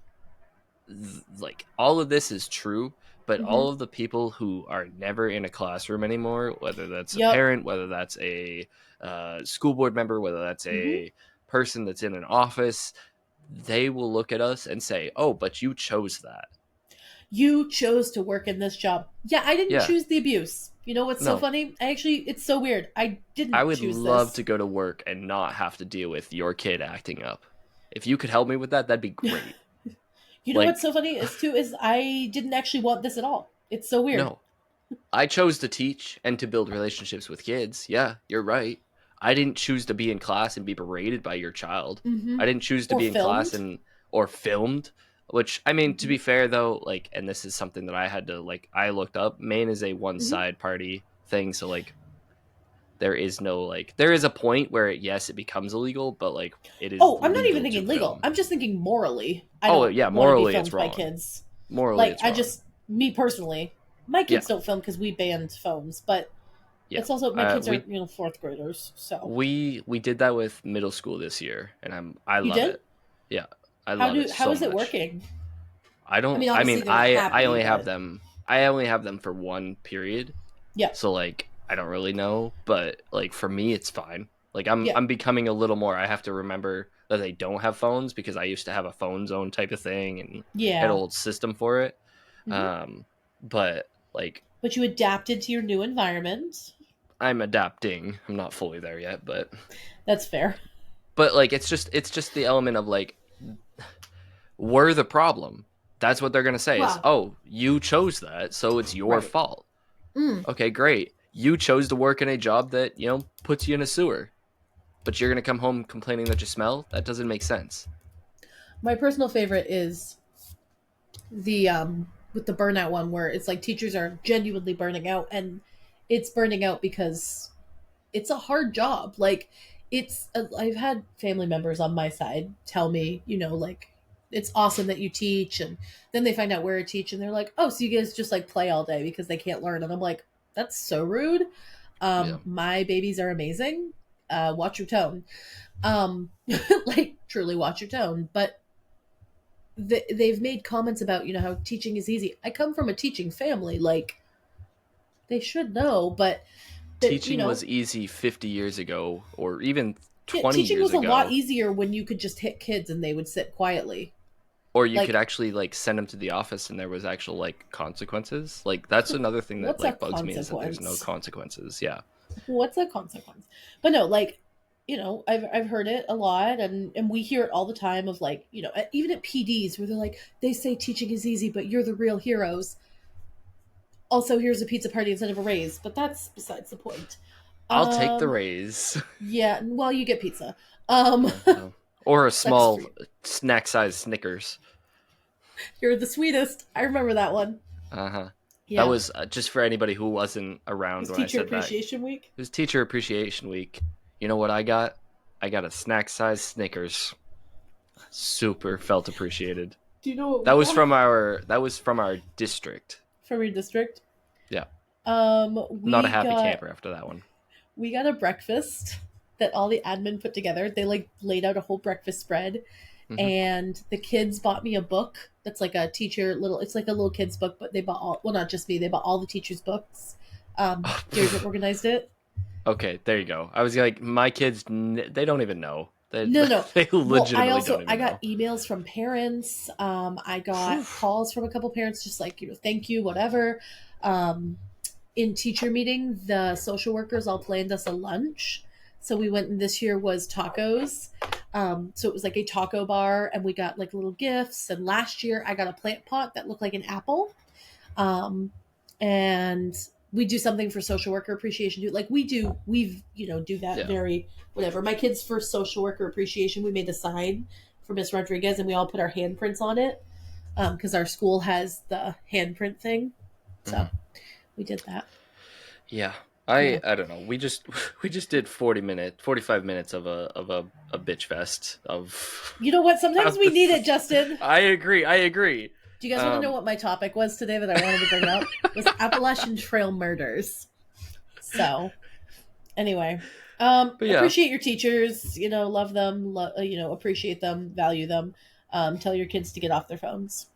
all of this is true, but all of the people who are never in a classroom anymore, whether that's a parent, whether that's a school board member, whether that's a person that's in an office, they will look at us and say, "Oh, but you chose that. You chose to work in this job." Yeah, I didn't choose the abuse. You know what's so funny? It's so weird. I would love to go to work and not have to deal with your kid acting up. If you could help me with that, that'd be great. You know what's so funny is I didn't actually want this at all. It's so weird. No. I chose to teach and to build relationships with kids. Yeah, you're right. I didn't choose to be in class and be berated by your child. I didn't choose to be in class or filmed. Which, I mean, to be fair, though, like, and this is something that I had to, like, I looked up. Maine is a one-side party thing, so, like, there is no, like, there is a point where, yes, it becomes illegal, but, like, it is. Oh, I'm not even thinking legal. I'm just thinking morally. Morally, it's wrong. By kids. Morally, it's wrong. Me personally, my kids don't film because we banned phones, but it's also my kids are fourth graders, so we did that with middle school this year, and I love it. Yeah. How is it working? I only have them. I only have them for one period. Yeah. So like I don't really know, but like for me it's fine. Like I'm becoming a little more. I have to remember that they don't have phones because I used to have a phone zone type of thing and had an old system for it. But you adapted to your new environment. I'm adapting. I'm not fully there yet, but that's fair. But like it's just the element of like we're the problem. That's what they're going to say is, oh, you chose that, so it's your fault. Okay, great. You chose to work in a job that, puts you in a sewer. But you're going to come home complaining that you smell? That doesn't make sense. My personal favorite is the, with the burnout one where it's like teachers are genuinely burning out, and it's burning out because it's a hard job. Like, I've had family members on my side tell me, like, it's awesome that you teach, and then they find out where I teach and they're like, oh, so you guys just like play all day because they can't learn. And I'm like, that's so rude. My babies are amazing. Watch your tone. Like truly watch your tone. But they've made comments about, how teaching is easy. I come from a teaching family. Like, they should know, but teaching was easy 50 years ago or even 20 years ago. Teaching was a lot easier when you could just hit kids and they would sit quietly. Or you could actually like send them to the office and there was actual like consequences. Like that's another thing that like bugs me is that there's no consequences. Yeah. What's a consequence? But no, like, I've heard it a lot, and we hear it all the time of like, even at PDs where they're like, they say teaching is easy, but you're the real heroes. Also, here's a pizza party instead of a raise, but that's besides the point. I'll take the raise. Yeah, well, you get pizza. Or a small snack-sized Snickers. You're the sweetest. I remember that one. Uh-huh. Yeah. That was just for anybody who wasn't around when I said that. Teacher Appreciation Week? It was Teacher Appreciation Week. You know what I got? I got a snack-sized Snickers. Super felt appreciated. Do you know what that was from our district. From your district? Yeah. Not a happy camper after that one. We got a breakfast that all the admin put together. They like laid out a whole breakfast spread, and the kids bought me a book that's like a teacher it's like a little kids book, but they bought all, well, not just me, they bought all the teachers' books. Deirdre organized it. Okay, there you go. I was like, my kids, they don't even know. No. They legitimately don't even I got emails from parents. I got calls from a couple parents just like, thank you, whatever. In teacher meeting, the social workers all planned us a lunch. So we went, and this year was tacos. So it was like a taco bar, and we got like little gifts. And last year I got a plant pot that looked like an apple. And we do something for social worker appreciation too. Like we do that very whatever. My kids' first social worker appreciation, we made a sign for Miss Rodriguez, and we all put our handprints on it. Because our school has the handprint thing. So we did that. Yeah. I don't know. We just did 45 minutes of a bitch fest of. You know what? Sometimes we need it, Justin. I agree. Do you guys want to know what my topic was today that I wanted to bring up? It was Appalachian Trail murders. So, anyway, appreciate your teachers. You know, love them. Appreciate them, value them. Tell your kids to get off their phones.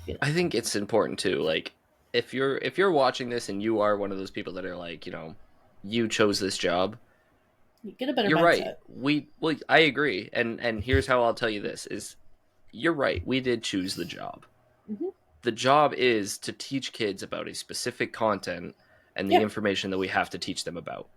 You know. I think it's important too. Like, if you're watching this and you are one of those people that are like, you chose this job, you get a better you're mindset. Right. I agree. And here's how I'll tell you this is, you're right. We did choose the job. Mm-hmm. The job is to teach kids about a specific content and the information that we have to teach them about,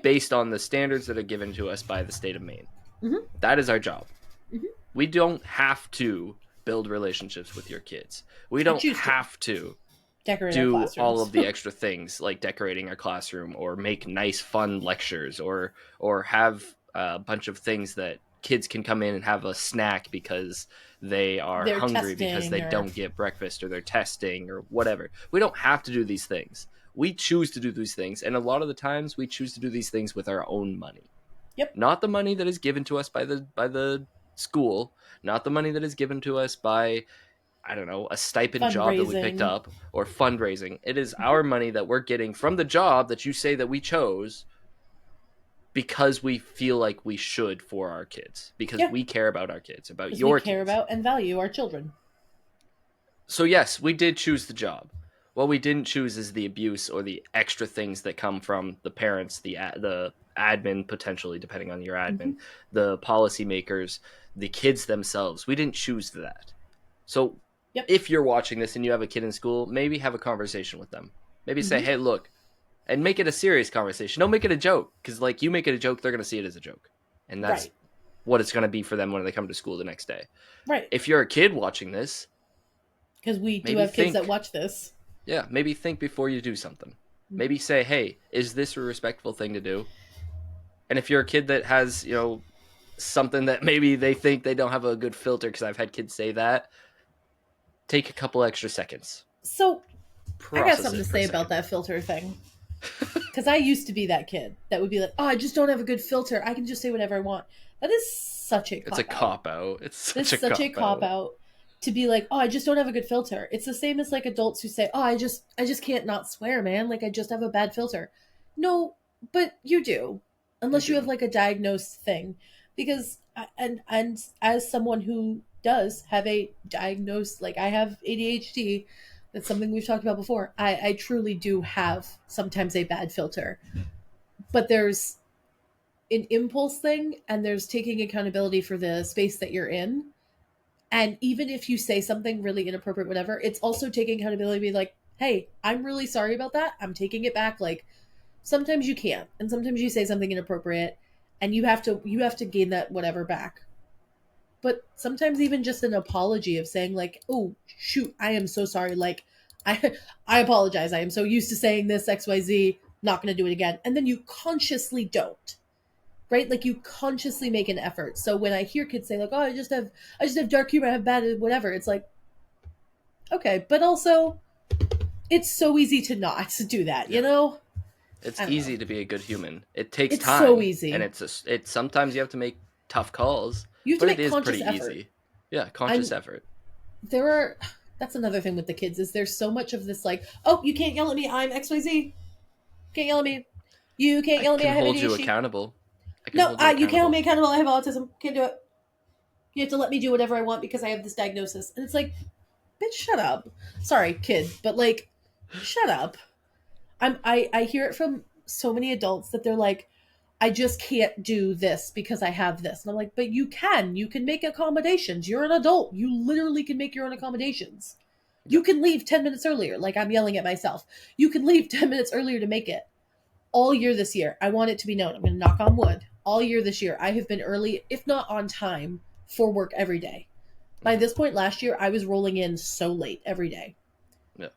based on the standards that are given to us by the state of Maine. Mm-hmm. That is our job. Mm-hmm. We don't have to build relationships with your kids. We don't have to do all of the extra things like decorating our classroom or make nice, fun lectures or have a bunch of things that kids can come in and have a snack because they're hungry because they don't get breakfast or they're testing or whatever. We don't have to do these things. We choose to do these things. And a lot of the times we choose to do these things with our own money. Yep. Not the money that is given to us by the school, not the money that is given to us by, I don't know, a stipend job that we picked up or fundraising. It is our money that we're getting from the job that you say that we chose because we feel like we should for our kids, because we care about our kids, about your kids. We care about and value our children. So yes, we did choose the job. What we didn't choose is the abuse or the extra things that come from the parents, the admin, potentially, depending on your admin, the policymakers, the kids themselves. We didn't choose that. So if you're watching this and you have a kid in school, maybe have a conversation with them. Maybe say, hey, look, and make it a serious conversation. Don't make it a joke, because like you make it a joke, they're going to see it as a joke. And that's what it's going to be for them when they come to school the next day. Right. If you're a kid watching this, because we do have kids that watch this. Yeah, maybe think before you do something. Maybe say, hey, is this a respectful thing to do? And if you're a kid that has, something that maybe they think they don't have a good filter, because I've had kids say that, take a couple extra seconds. So, I got something to say about that filter thing. Because I used to be that kid that would be like, oh, I just don't have a good filter. I can just say whatever I want. That is such a cop-out. It's a cop-out. It's such a cop-out. To be like, oh, I just don't have a good filter. It's the same as like adults who say, oh, I just can't not swear, man. Like I just have a bad filter. No, but you do, unless you have like a diagnosed thing. Because and as someone who does have a diagnosed, like I have ADHD, that's something we've talked about before. I truly do have sometimes a bad filter, but there's an impulse thing, and there's taking accountability for the space that you're in. And even if you say something really inappropriate, whatever, it's also taking accountability, be like, hey, I'm really sorry about that. I'm taking it back. Like sometimes you can't, and sometimes you say something inappropriate and you have to gain that whatever back. But sometimes even just an apology of saying like, oh shoot, I am so sorry. Like I apologize. I am so used to saying this XYZ, not going to do it again. And then you consciously don't. Right? Like you consciously make an effort. So when I hear kids say like, oh, I just have dark humor, I have bad whatever, it's like, okay, but also it's so easy to not do that, you know? It's easy to be a good human. It takes time. It's so easy. And it's sometimes you have to make tough calls. You have to make conscious effort. Easy. Yeah, conscious effort. That's another thing with the kids is there's so much of this like, oh, you can't yell at me, I'm XYZ. Can't yell at me. You can't yell at me, I have ADHD. I can hold you accountable. No, you can't hold me accountable. I have autism. Can't do it. You have to let me do whatever I want because I have this diagnosis. And it's like, bitch, shut up. Sorry, kid, but like, shut up. I hear it from so many adults that they're like, I just can't do this because I have this. And I'm like, but you can make accommodations. You're an adult. You literally can make your own accommodations. You can leave 10 minutes earlier. Like I'm yelling at myself. You can leave 10 minutes earlier to make it. All year this year, I want it to be known. I'm going to knock on wood. All year this year, I have been early, if not on time, for work every day. By this point last year, I was rolling in so late every day. Yeah.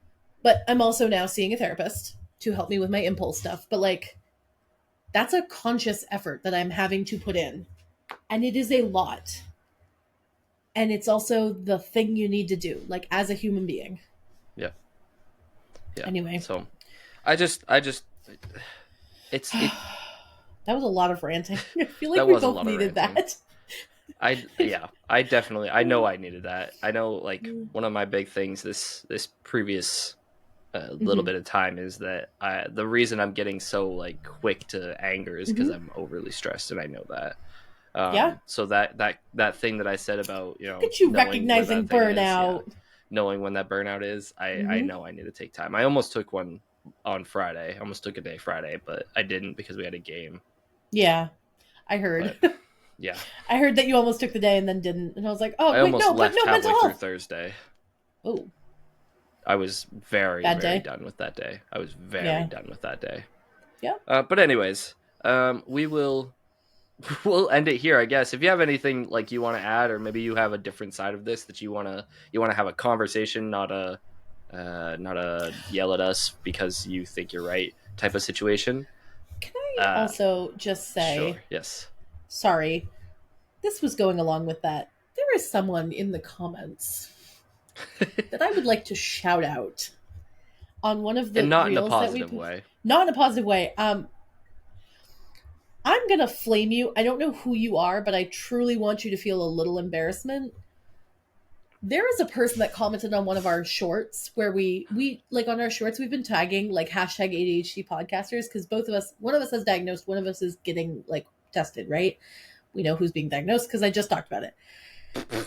But I'm also now seeing a therapist to help me with my impulse stuff. But like, that's a conscious effort that I'm having to put in. And it is a lot. And it's also the thing you need to do, like as a human being. Yeah. Anyway. So I just That was a lot of ranting. I feel like we both needed that. I know I needed that. I know, like, one of my big things this previous little bit of time is that the reason I'm getting so like quick to anger is because I'm overly stressed, and I know that. So that thing that I said about, Look at you recognizing burnout, knowing when that burnout is, I know I need to take time. I almost took one on Friday. I almost took a day Friday, but I didn't because we had a game. Yeah, I heard. But, yeah, I heard that you almost took the day and then didn't, and I was like, oh, I almost left halfway through Thursday. Oh, I was very done with that day. I was very done with that day. Yeah. But anyways, we'll end it here, I guess. If you have anything like you want to add, or maybe you have a different side of this that you want to have a conversation, not a yell at us because you think you're right type of situation. Can I also just say, sure, yes. Sorry, this was going along with that. There is someone in the comments that I would like to shout out on one of the and not reels in a positive way. Not in a positive way. I'm gonna flame you. I don't know who you are, but I truly want you to feel a little embarrassment. There is a person that commented on one of our shorts where we like on our shorts we've been tagging like hashtag ADHD podcasters because one of us has diagnosed, one of us is getting like tested, right? We know who's being diagnosed because I just talked about it.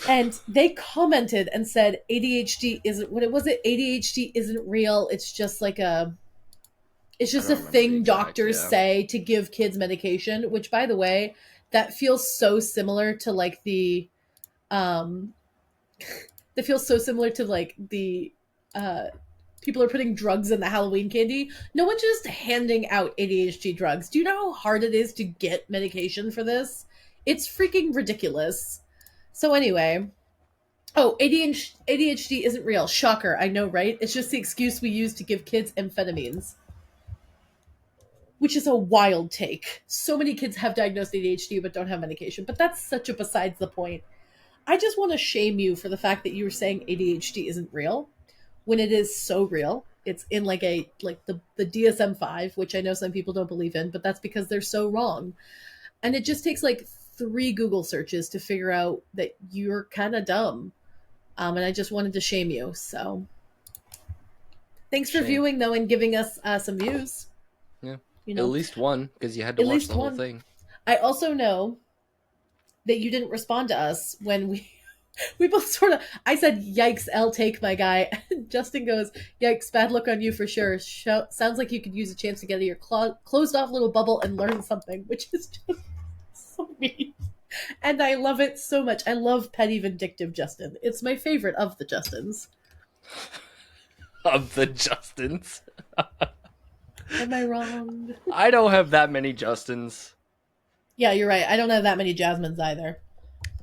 And they commented and said ADHD isn't what it was. ADHD isn't real. It's just like it's just a thing doctors say to give kids medication, which by the way, that feels so similar to like the that feels so similar to like the people are putting drugs in the Halloween candy. No one's just handing out ADHD drugs. Do you know how hard it is to get medication for this? It's freaking ridiculous. So anyway, ADHD isn't real. Shocker, I know, right? It's just the excuse we use to give kids amphetamines. Which is a wild take. So many kids have diagnosed ADHD but don't have medication. But that's such a besides the point. I just want to shame you for the fact that you were saying ADHD isn't real when it is so real. It's in like the DSM-5, which I know some people don't believe in, but that's because they're so wrong. And it just takes like 3 Google searches to figure out that you're kind of dumb. And I just wanted to shame you. So thanks for viewing though and giving us some views. Yeah. You know? At least one, because you had to watch the whole thing. I also know that you didn't respond to us when we both sort of, I said, yikes, I'll take my guy. And Justin goes, yikes, bad luck on you for sure. Sounds like you could use a chance to get out of your closed off little bubble and learn something, which is just so mean. And I love it so much. I love petty vindictive Justin. It's my favorite of the Justins. Of the Justins? Am I wrong? I don't have that many Justins. Yeah, you're right. I don't have that many Jasmines either.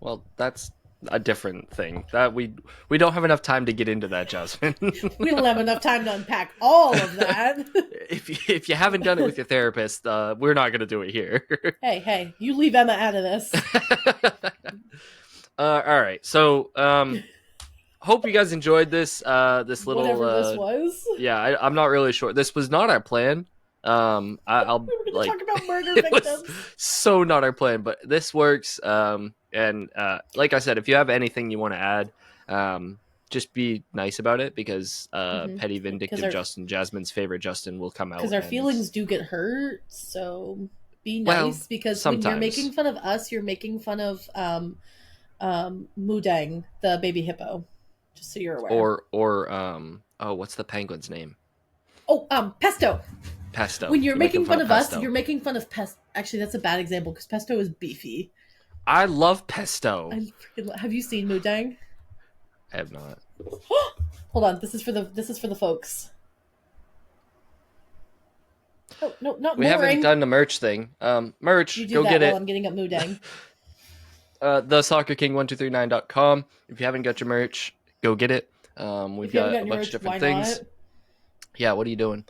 Well, that's a different thing. That we don't have enough time to get into that, Jasmine. We don't have enough time to unpack all of that. If you haven't done it with your therapist, we're not going to do it here. Hey, you leave Emma out of this. All right. So, hope you guys enjoyed this little whatever this was. Yeah, I'm not really sure. This was not our plan. I'll we were talk about murder victims. So not our plan, but this works. And like I said, if you have anything you want to add, just be nice about it because petty vindictive Justin, Jasmine's favorite Justin, will come out. Because our feelings do get hurt, so be nice. Because sometimes. When you're making fun of us, you're making fun of Mudang, the baby hippo. Just so you're aware. Or what's the penguin's name? Pesto. Pesto. When you're making fun of us, you're making fun of Pesto. Actually, that's a bad example because Pesto is beefy. I love Pesto. Have you seen Mudang? I have not. Hold on, this is for the folks. Oh no, not we boring. Haven't done the merch thing. Merch, you do go that get while it. I'm getting up Mudang. thesoccerking1239.com. If you haven't got your merch, go get it. We've got a bunch of different things. Not? Yeah, what are you doing?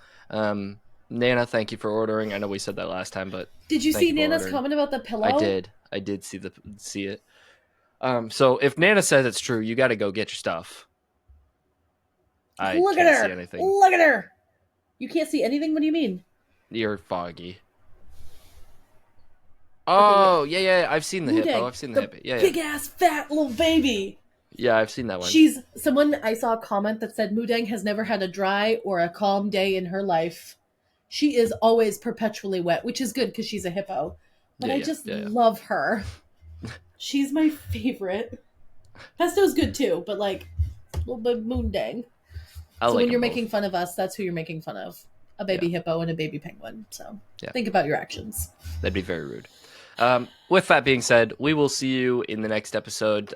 Nana, thank you for ordering. I know we said that last time, but did you see Nana's comment about the pillow? I did see it. So if Nana says it's true, you got to go get your stuff. Look at her. See anything. Look at her. You can't see anything. What do you mean? You're foggy. Oh, yeah. I've seen the hippo. Mudang, I've seen the hippo. Yeah, big ass fat little baby. Yeah, I've seen that one. I saw a comment that said Mudang has never had a dry or a calm day in her life. She is always perpetually wet, which is good because she's a hippo. But I just love her. She's my favorite. Pesto's good too, but like a little bit Mudang. So when you're making fun of us, that's who you're making fun of. A baby hippo and a baby penguin. So think about your actions. That'd be very rude. With that being said, we will see you in the next episode.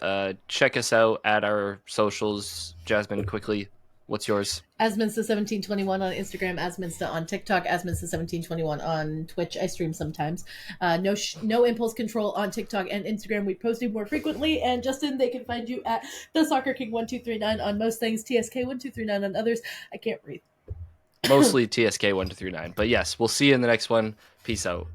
Check us out at our socials. Jasmine, quickly, what's yours? Asminsta1721 on Instagram, Asminsta on TikTok, Asminsta1721 on Twitch. I stream sometimes. No impulse control on TikTok and Instagram. We posting more frequently. And Justin, they can find you at the Soccer King 1239 on most things, TSK 1239 on others. I can't breathe. Mostly TSK 1239. But yes, we'll see you in the next one. Peace out.